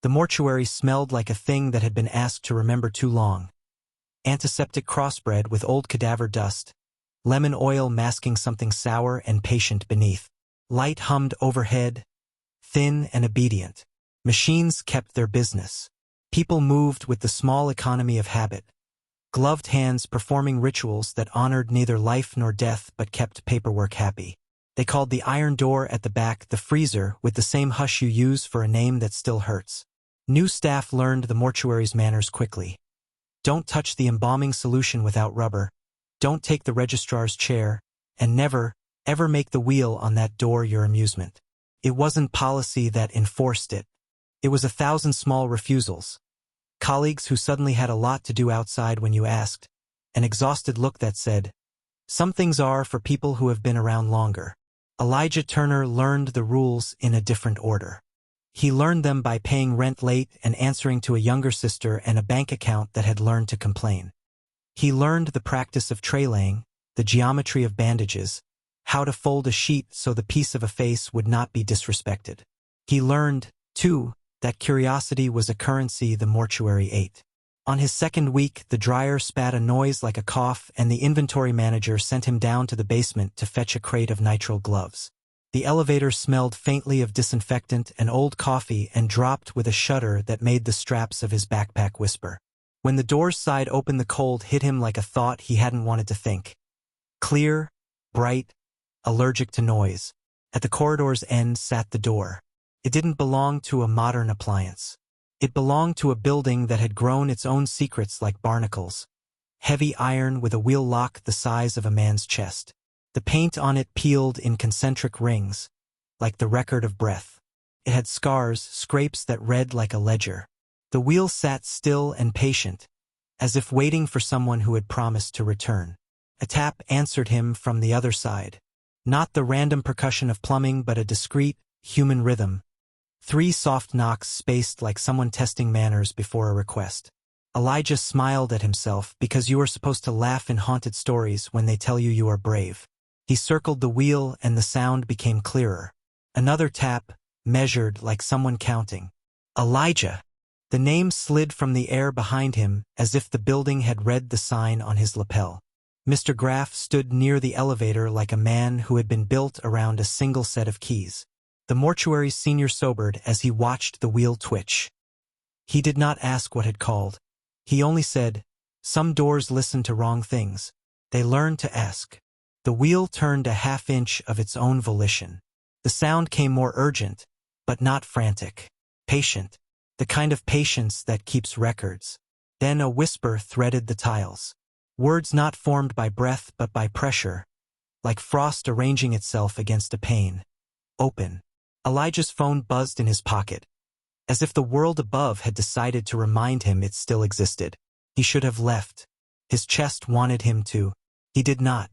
The mortuary smelled like a thing that had been asked to remember too long. Antiseptic crossbred with old cadaver dust, lemon oil masking something sour and patient beneath. Light hummed overhead, thin and obedient. Machines kept their business. People moved with the small economy of habit. Gloved hands performing rituals that honored neither life nor death but kept paperwork happy. They called the iron door at the back the freezer with the same hush you use for a name that still hurts. New staff learned the mortuary's manners quickly. Don't touch the embalming solution without rubber. Don't take the registrar's chair. And never, ever make the wheel on that door your amusement. It wasn't policy that enforced it. It was 1,000 small refusals. Colleagues who suddenly had a lot to do outside when you asked. An exhausted look that said, "Some things are for people who have been around longer." Elijah Turner learned the rules in a different order. He learned them by paying rent late and answering to a younger sister and a bank account that had learned to complain. He learned the practice of tray-laying, the geometry of bandages, how to fold a sheet so the piece of a face would not be disrespected. He learned, too, that curiosity was a currency the mortuary ate. On his second week, the dryer spat a noise like a cough and the inventory manager sent him down to the basement to fetch a crate of nitrile gloves. The elevator smelled faintly of disinfectant and old coffee and dropped with a shudder that made the straps of his backpack whisper. When the door's side opened, the cold hit him like a thought he hadn't wanted to think. Clear, bright, allergic to noise. At the corridor's end sat the door. It didn't belong to a modern appliance. It belonged to a building that had grown its own secrets like barnacles. Heavy iron with a wheel lock the size of a man's chest. The paint on it peeled in concentric rings, like the record of breath. It had scars, scrapes that read like a ledger. The wheel sat still and patient, as if waiting for someone who had promised to return. A tap answered him from the other side. Not the random percussion of plumbing, but a discreet, human rhythm. 3 soft knocks spaced like someone testing manners before a request. Elijah smiled at himself because you are supposed to laugh in haunted stories when they tell you are brave. He circled the wheel and the sound became clearer. Another tap, measured like someone counting. Elijah! The name slid from the air behind him as if the building had read the sign on his lapel. Mr. Graff stood near the elevator like a man who had been built around a single set of keys. The mortuary's senior sobered as he watched the wheel twitch. He did not ask what had called. He only said, "Some doors listen to wrong things. They learn to ask." The wheel turned a half-inch of its own volition. The sound came more urgent, but not frantic. Patient. The kind of patience that keeps records. Then a whisper threaded the tiles. Words not formed by breath but by pressure, like frost arranging itself against a pane. Open. Elijah's phone buzzed in his pocket, as if the world above had decided to remind him it still existed. He should have left. His chest wanted him to. He did not.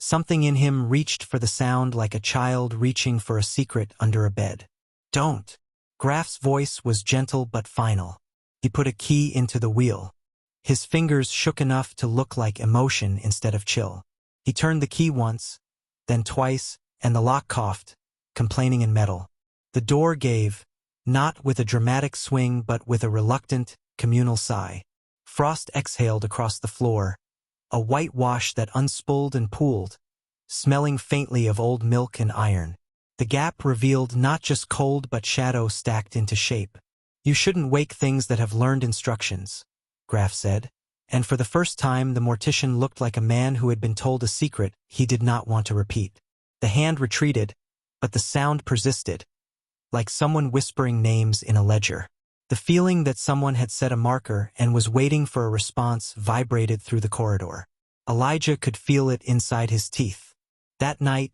Something in him reached for the sound like a child reaching for a secret under a bed. Don't. Graff's voice was gentle but final. He put a key into the wheel. His fingers shook enough to look like emotion instead of chill. He turned the key once, then twice, and the lock coughed, complaining in metal. The door gave, not with a dramatic swing but with a reluctant, communal sigh. Frost exhaled across the floor, a whitewash that unspooled and pooled, smelling faintly of old milk and iron. The gap revealed not just cold but shadow stacked into shape. You shouldn't wake things that have learned instructions, Graff said, and for the first time the mortician looked like a man who had been told a secret he did not want to repeat. The hand retreated, but the sound persisted, like someone whispering names in a ledger. The feeling that someone had set a marker and was waiting for a response vibrated through the corridor. Elijah could feel it inside his teeth. That night,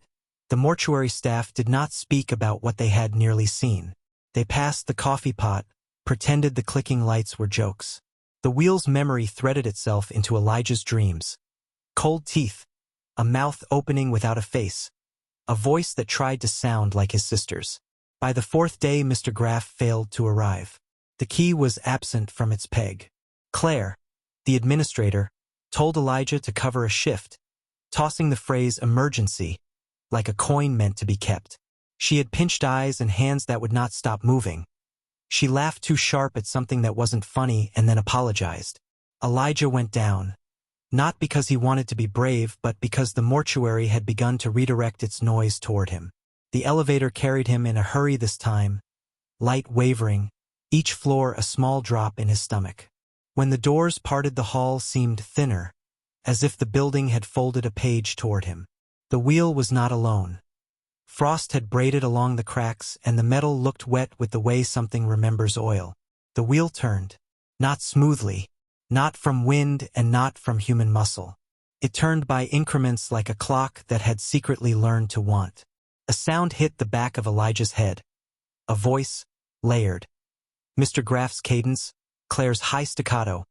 the mortuary staff did not speak about what they had nearly seen. They passed the coffee pot, pretended the clicking lights were jokes. The wheel's memory threaded itself into Elijah's dreams. Cold teeth, a mouth opening without a face, a voice that tried to sound like his sister's. By the 4th day, Mr. Graff failed to arrive. The key was absent from its peg. Claire, the administrator, told Elijah to cover a shift, tossing the phrase emergency like a coin meant to be kept. She had pinched eyes and hands that would not stop moving. She laughed too sharp at something that wasn't funny and then apologized. Elijah went down. Not because he wanted to be brave, but because the mortuary had begun to redirect its noise toward him. The elevator carried him in a hurry this time, light wavering, each floor a small drop in his stomach. When the doors parted, the hall seemed thinner, as if the building had folded a page toward him. The wheel was not alone. Frost had braided along the cracks, and the metal looked wet with the way something remembers oil. The wheel turned. Not smoothly. Not from wind and not from human muscle. It turned by increments like a clock that had secretly learned to want. A sound hit the back of Elijah's head. A voice, layered. Mr. Graff's cadence, Claire's high staccato.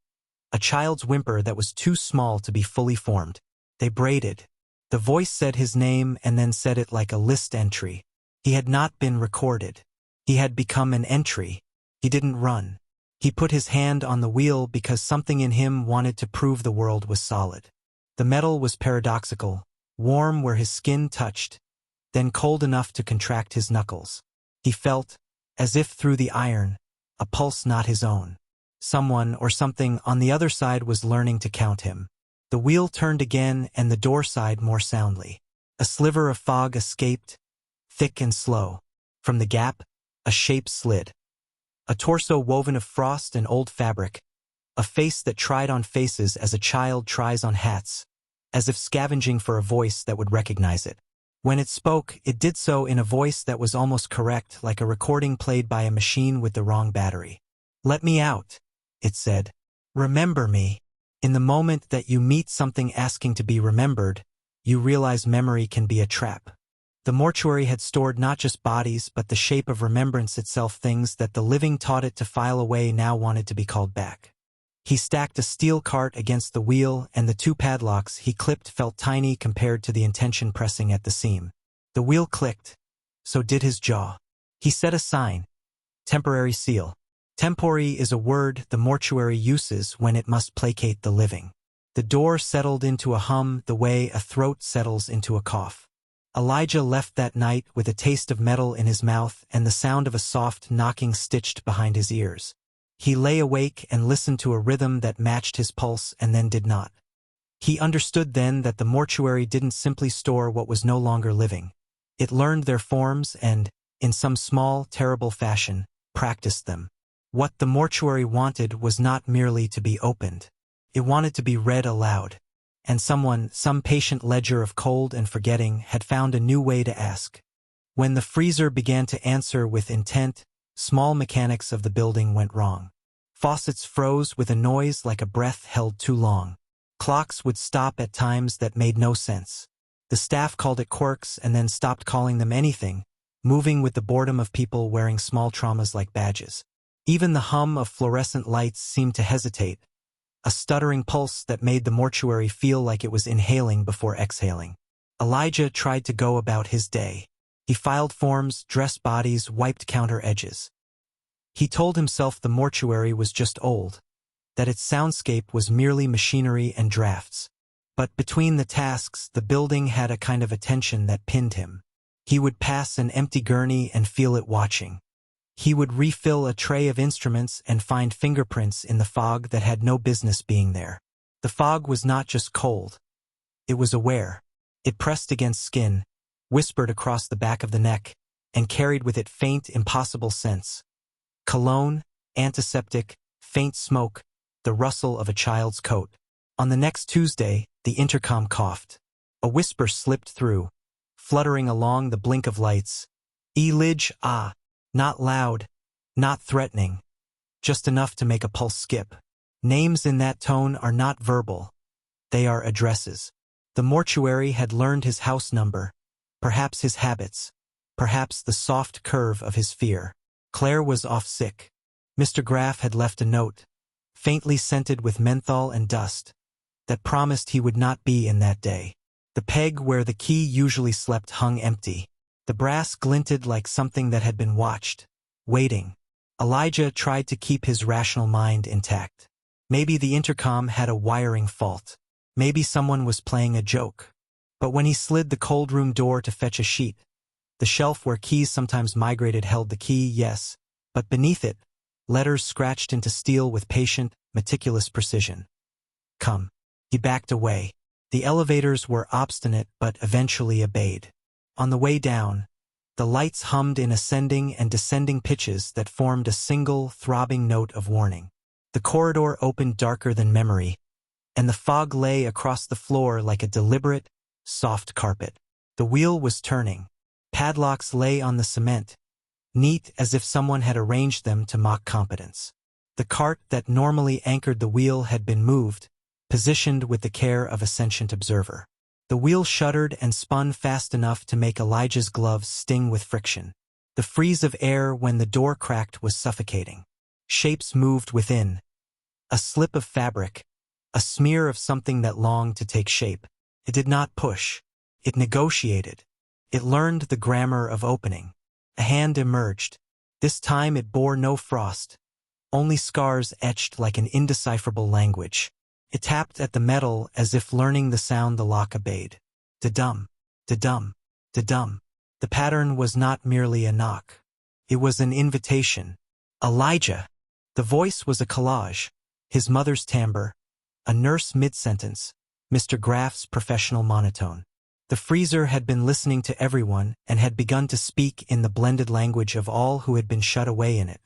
A child's whimper that was too small to be fully formed. They braided. The voice said his name and then said it like a list entry. He had not been recorded. He had become an entry. He didn't run. He put his hand on the wheel because something in him wanted to prove the world was solid. The metal was paradoxical, warm where his skin touched, then cold enough to contract his knuckles. He felt, as if through the iron, a pulse not his own. Someone or something on the other side was learning to count him. The wheel turned again and the door sighed more soundly. A sliver of fog escaped, thick and slow. From the gap, a shape slid. A torso woven of frost and old fabric. A face that tried on faces as a child tries on hats, as if scavenging for a voice that would recognize it. When it spoke, it did so in a voice that was almost correct, like a recording played by a machine with the wrong battery. "Let me out," it said. "Remember me." In the moment that you meet something asking to be remembered, you realize memory can be a trap. The mortuary had stored not just bodies but the shape of remembrance itself. Things that the living taught it to file away now wanted to be called back. He stacked a steel cart against the wheel, and the two padlocks he clipped felt tiny compared to the intention pressing at the seam. The wheel clicked. So did his jaw. He set a sign. Temporary seal. Temporary is a word the mortuary uses when it must placate the living. The door settled into a hum the way a throat settles into a cough. Elijah left that night with a taste of metal in his mouth and the sound of a soft knocking stitched behind his ears. He lay awake and listened to a rhythm that matched his pulse and then did not. He understood then that the mortuary didn't simply store what was no longer living. It learned their forms and, in some small, terrible fashion, practiced them. What the mortuary wanted was not merely to be opened. It wanted to be read aloud. And someone, some patient ledger of cold and forgetting, had found a new way to ask. When the freezer began to answer with intent, small mechanics of the building went wrong. Faucets froze with a noise like a breath held too long. Clocks would stop at times that made no sense. The staff called it quirks and then stopped calling them anything, moving with the boredom of people wearing small traumas like badges. Even the hum of fluorescent lights seemed to hesitate, a stuttering pulse that made the mortuary feel like it was inhaling before exhaling. Elijah tried to go about his day. He filed forms, dressed bodies, wiped counter edges. He told himself the mortuary was just old, that its soundscape was merely machinery and drafts. But between the tasks, the building had a kind of attention that pinned him. He would pass an empty gurney and feel it watching. He would refill a tray of instruments and find fingerprints in the fog that had no business being there. The fog was not just cold. It was aware. It pressed against skin, whispered across the back of the neck, and carried with it faint, impossible scents. Cologne, antiseptic, faint smoke, the rustle of a child's coat. On the next Tuesday, the intercom coughed. A whisper slipped through, fluttering along the blink of lights. "Elijah, ah." Not loud, not threatening, just enough to make a pulse skip. Names in that tone are not verbal. They are addresses. The mortuary had learned his house number, perhaps his habits, perhaps the soft curve of his fear. Claire was off sick. Mr. Graff had left a note, faintly scented with menthol and dust, that promised he would not be in that day. The peg where the key usually slept hung empty. The brass glinted like something that had been watched, waiting. Elijah tried to keep his rational mind intact. Maybe the intercom had a wiring fault. Maybe someone was playing a joke. But when he slid the cold room door to fetch a sheet, the shelf where keys sometimes migrated held the key, yes, but beneath it, letters scratched into steel with patient, meticulous precision. Come. He backed away. The elevators were obstinate but eventually obeyed. On the way down, the lights hummed in ascending and descending pitches that formed a single, throbbing note of warning. The corridor opened darker than memory, and the fog lay across the floor like a deliberate, soft carpet. The wheel was turning. Padlocks lay on the cement, neat as if someone had arranged them to mock competence. The cart that normally anchored the wheel had been moved, positioned with the care of a sentient observer. The wheel shuddered and spun fast enough to make Elijah's gloves sting with friction. The freeze of air when the door cracked was suffocating. Shapes moved within. A slip of fabric, a smear of something that longed to take shape. It did not push. It negotiated. It learned the grammar of opening. A hand emerged. This time it bore no frost, only scars etched like an indecipherable language. It tapped at the metal as if learning the sound the lock obeyed. Da-dum, da-dum, da-dum. The pattern was not merely a knock. It was an invitation. Elijah! The voice was a collage. His mother's timbre, a nurse mid-sentence, Mr. Graff's professional monotone. The freezer had been listening to everyone and had begun to speak in the blended language of all who had been shut away in it.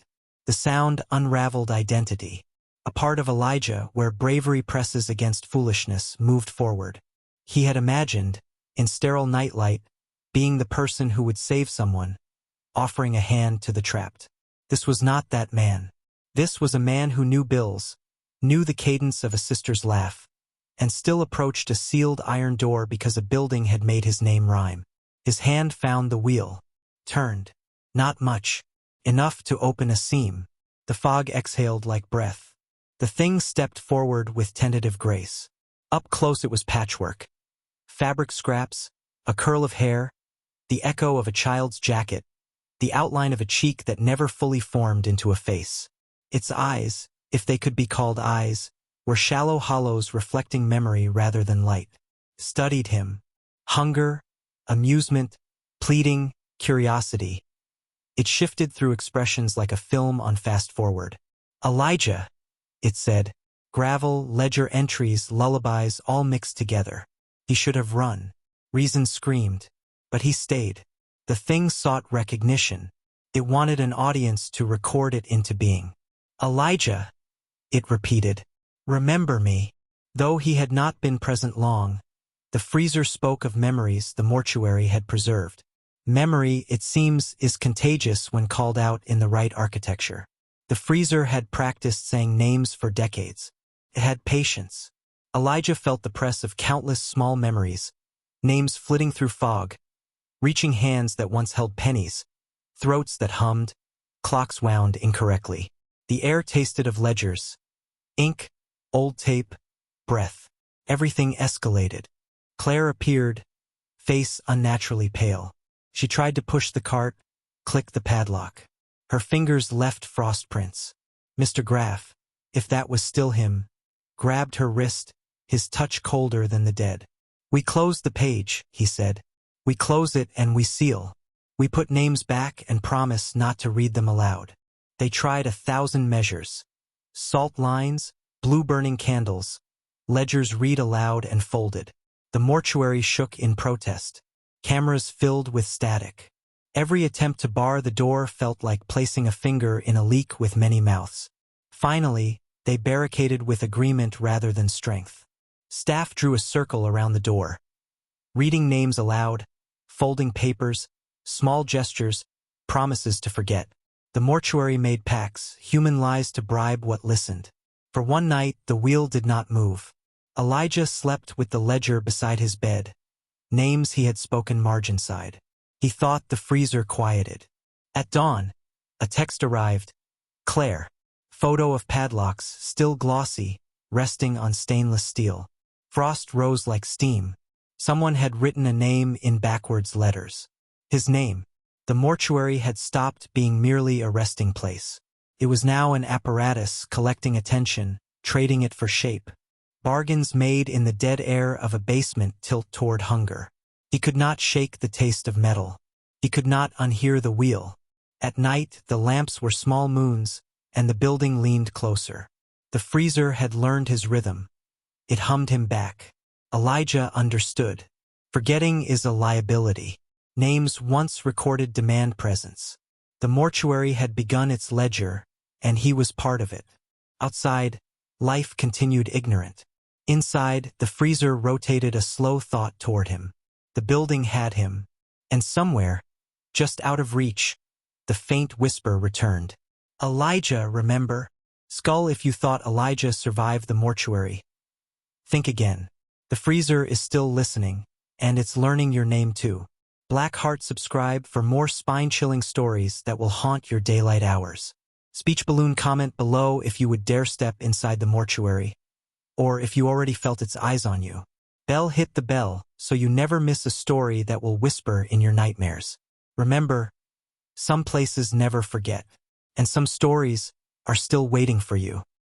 The sound unraveled identity. A part of Elijah where bravery presses against foolishness moved forward. He had imagined, in sterile nightlight, being the person who would save someone, offering a hand to the trapped. This was not that man. This was a man who knew bills, knew the cadence of a sister's laugh, and still approached a sealed iron door because a building had made his name rhyme. His hand found the wheel, turned. Not much. Enough to open a seam. The fog exhaled like breath. The thing stepped forward with tentative grace. Up close it was patchwork. Fabric scraps, a curl of hair, the echo of a child's jacket, the outline of a cheek that never fully formed into a face. Its eyes, if they could be called eyes, were shallow hollows reflecting memory rather than light. Studied him. Hunger, amusement, pleading, curiosity. It shifted through expressions like a film on fast forward. Elijah, it said. Gravel, ledger entries, lullabies, all mixed together. He should have run. Reason screamed. But he stayed. The thing sought recognition. It wanted an audience to record it into being. Elijah, it repeated. Remember me. Though he had not been present long, the freezer spoke of memories the mortuary had preserved. Memory, it seems, is contagious when called out in the right architecture. The freezer had practiced saying names for decades. It had patience. Elijah felt the press of countless small memories, names flitting through fog, reaching hands that once held pennies, throats that hummed, clocks wound incorrectly. The air tasted of ledgers, ink, old tape, breath. Everything escalated. Claire appeared, face unnaturally pale. She tried to push the cart, click the padlock. Her fingers left frost prints. Mr. Graff, if that was still him, grabbed her wrist, his touch colder than the dead. We close the page, he said. We close it and we seal. We put names back and promise not to read them aloud. They tried 1,000 measures. Salt lines, blue burning candles, ledgers read aloud and folded. The mortuary shook in protest. Cameras filled with static. Every attempt to bar the door felt like placing a finger in a leak with many mouths. Finally, they barricaded with agreement rather than strength. Staff drew a circle around the door. Reading names aloud, folding papers, small gestures, promises to forget. The mortuary made pacts, human lies to bribe what listened. For one night, the wheel did not move. Elijah slept with the ledger beside his bed, names he had spoken margin side. He thought the freezer quieted. At dawn, a text arrived. Claire. Photo of padlocks, still glossy, resting on stainless steel. Frost rose like steam. Someone had written a name in backwards letters. His name. The mortuary had stopped being merely a resting place. It was now an apparatus collecting attention, trading it for shape. Bargains made in the dead air of a basement tilt toward hunger. He could not shake the taste of metal. He could not unhear the wheel. At night, the lamps were small moons, and the building leaned closer. The freezer had learned his rhythm. It hummed him back. Elijah understood. Forgetting is a liability. Names once recorded demand presence. The mortuary had begun its ledger, and he was part of it. Outside, life continued ignorant. Inside, the freezer rotated a slow thought toward him. The building had him, and somewhere, just out of reach, the faint whisper returned. Elijah, remember? Skull if you thought Elijah survived the mortuary. Think again. The freezer is still listening, and it's learning your name too. Blackheart subscribe for more spine-chilling stories that will haunt your daylight hours. Speech balloon comment below if you would dare step inside the mortuary, or if you already felt its eyes on you. Bell hit the bell so you never miss a story that will whisper in your nightmares. Remember, some places never forget, and some stories are still waiting for you.